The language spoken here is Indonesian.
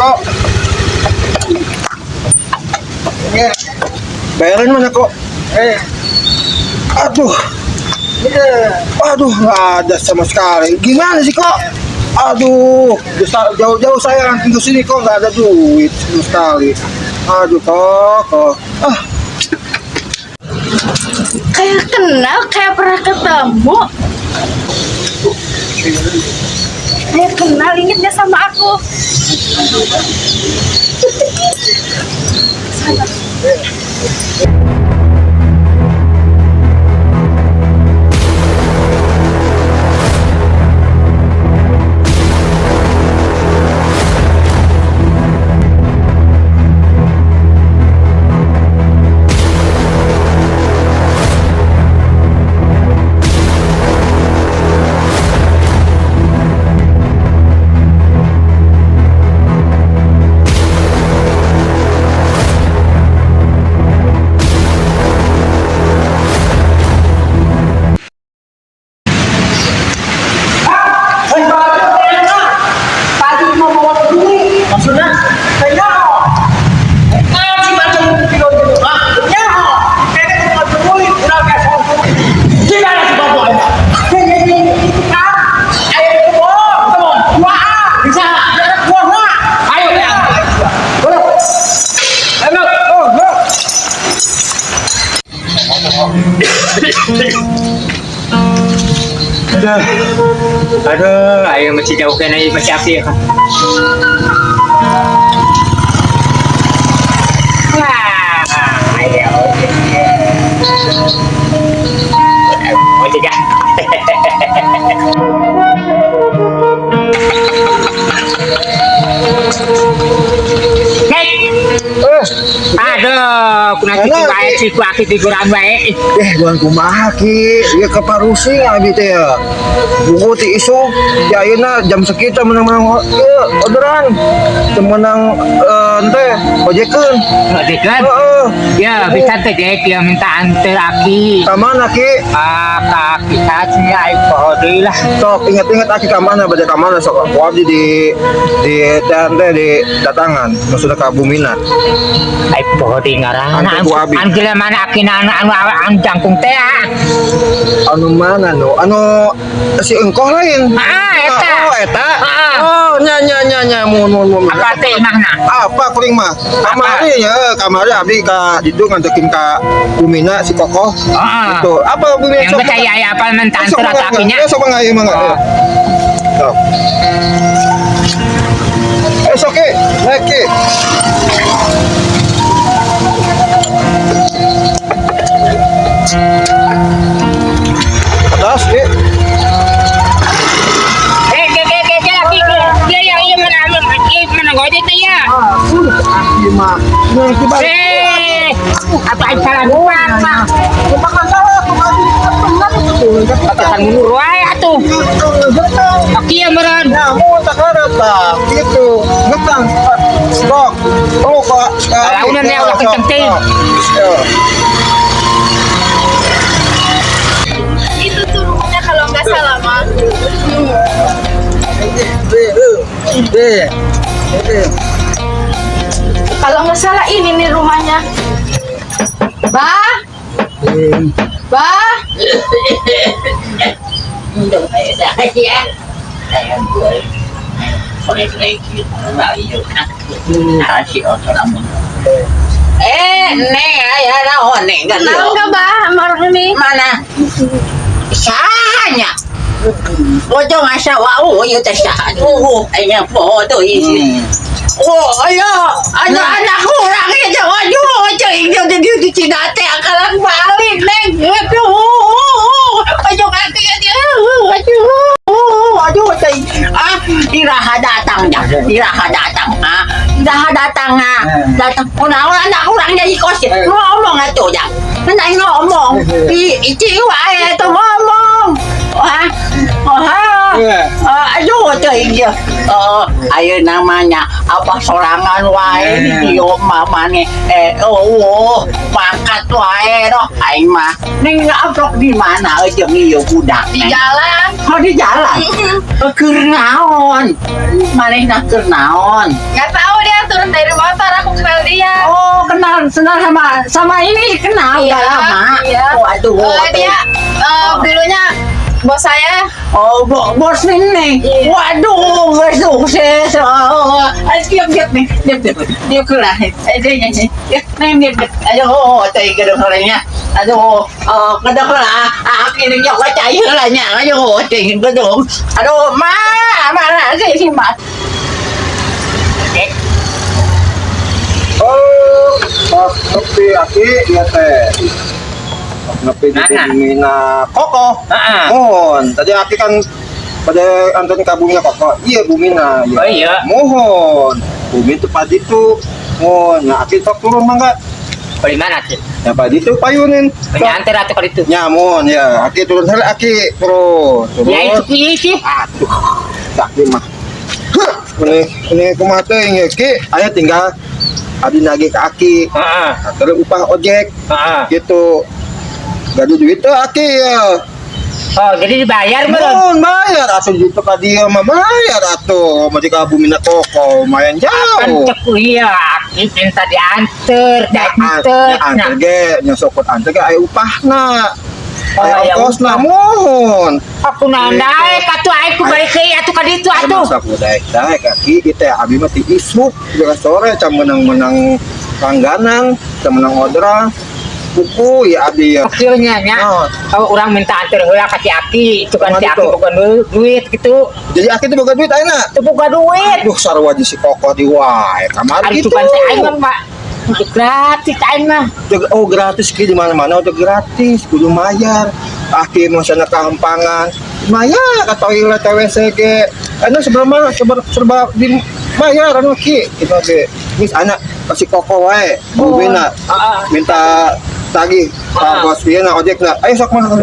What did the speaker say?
kok. Bayarin mana kok? Aduh. Aduh, nggak ada sama sekali. Gimana sih kok? Aduh, jauh-jauh saya tinggal sini kok nggak ada duit sama sekali. Aduh kok. Kayak kenal, kayak pernah ketemu. Kayak kenal, inget gak sama aku? Aduh, ayo masih jauh kan ayo masih api ya. Wah, ayo. Oh, tiga. Aduh, kuna kitu bae sih ku aki tiguran bae. Bukan kumaha ki, ya keparusi abi teh ya. Buku ti isu, ya ayeuna jam sekitu menang-menang orderan. Temenang ente ojekeun. Ojekeun? Ya, bisa teh Dek, ya minta anter aki. Ka mana ki? Ka kita sih ai poho deui lah. Sok ingat-ingat aki ka mana bade ka mana sok aku abdi di teh di datangan maksudnya ka Buminat. Ai poho deui ngaranna. Anjeun mana akina anu jangkung teh. Anu mana no? Anu si engkoh lain. Eta. Oh, eta. Oh, nya mun. Apa teh imahna? Apa kuring mah? Kamari abdi ka ditu ngantekin ka Bumina si Kokoh. Itu. Apa Bumina? Yang percaya ya apa mentanter atakinya? Sok mangga ieu mangga. Sok. Sok ke, naik ke. Pedas, ke. Apa salah gua Pak? Katakan mundur wae atuh. Oke ya meureun. Mau takarat tah kitu. Ngetang. Sok. Oh kok. Launan ya ulah kenceng teh. Itu tuh rumahnya kalau nggak salah mah. Kalau nggak salah ini nih rumahnya. Bah. Neng ya naon neng kan. Kenal nggak Bah sama orang ini? Mana? Sahanya. Ojo ngasa wau ieu teh saha. Aya foto isi. Oh, ayo, anak kurang itu, aduh, cing, dia di Cina teh akan balik, neng, aduh, kaki aja, aduh, cing, iraha datang, datang, anak kurang jadi kos, ngomong atuh, ngomong, cing, wae, tuh ngomong, Aduh, cing dia. Ayo namanya apa sorangan wae yo mama nih. Pangkat wae doh. Aing mah ning ngabrok di mana aja nih yo budak. Di jalan. Oh di jalan. Keur naon? Manehna keur naon? Nggak tahu dia turun dari motor, aku kenal dia. Oh, kenal sama ini kenal Iya, udah lama. iya. Oh, aduh. Dia dulunya bos saya. Oh, bos ini. Iya. Waduh, gak sukses. Diam nih, diam kelah. Diam. Aduh, tadi kedengarannya. Aduh, kedengaran. Akhirnya nyoba cairannya. Aduh, tinggi gedung. Aduh, mana sih Mat? Oh, pas ngopi aki ya teh. Ngopi di Mana? Bumina Koko. Heeh. Mohon, tadi aki kan pada anton ke Bumina Koko. Iya Bumina. Ya. Oh, iya. Mohon, Bumi itu padi itu. Mohon, nah aki tok turun mangga. Di mana sih? Ya padi itu payunin. Penyantir atau kalau itu? Nyamun ya, aki turun hal aki turun. Ya itu pilih sih. Aduh, sakit mah. Hah, ini kumaha teh ya ki, aya tinggal adi nagih ke aki. Heeh. Terus upah ojek Heeh. gitu. Gadu duit tuh aki ya. Oh, jadi dibayar belum? Mohon bayar atuh gitu ka dia mah bayar atuh. Mah di Bumina Koko lumayan Kan jauh. cek iya, aki minta diantar, Ya antar ge, nya sokot antar ge aya upahna. Oh, Aya ya ongkosna mohon. Aku nandai, katu aku balik ke atuh ka ditu atuh. Masa ku daek kaki itu ya abi mah ti isuk juga sore can menang-menang langganan, can menang orderan. Buku ya abi ya. Akhirnya nya, Oh. kalau orang minta antar heula ka si aki, itu kan si Kumaha aki gitu? bukan duit gitu. Jadi aki tuh boga duit ayeuna. Itu bukan duit. Aduh sarwa di si Koko di wae kamar Ari gitu. itu kan teh aing mah Pak. Gratis aing mah. Oh gratis ki di mana-mana udah gratis, kudu mayar. Aki mah sana kampangan. Mayar ka toilet WC ge. Anu serba di mayar anu ki. Kita ge mis anak kasih Koko wae. Bumina minta tagih. Bos ieu na ojek na. Ayo sok mana.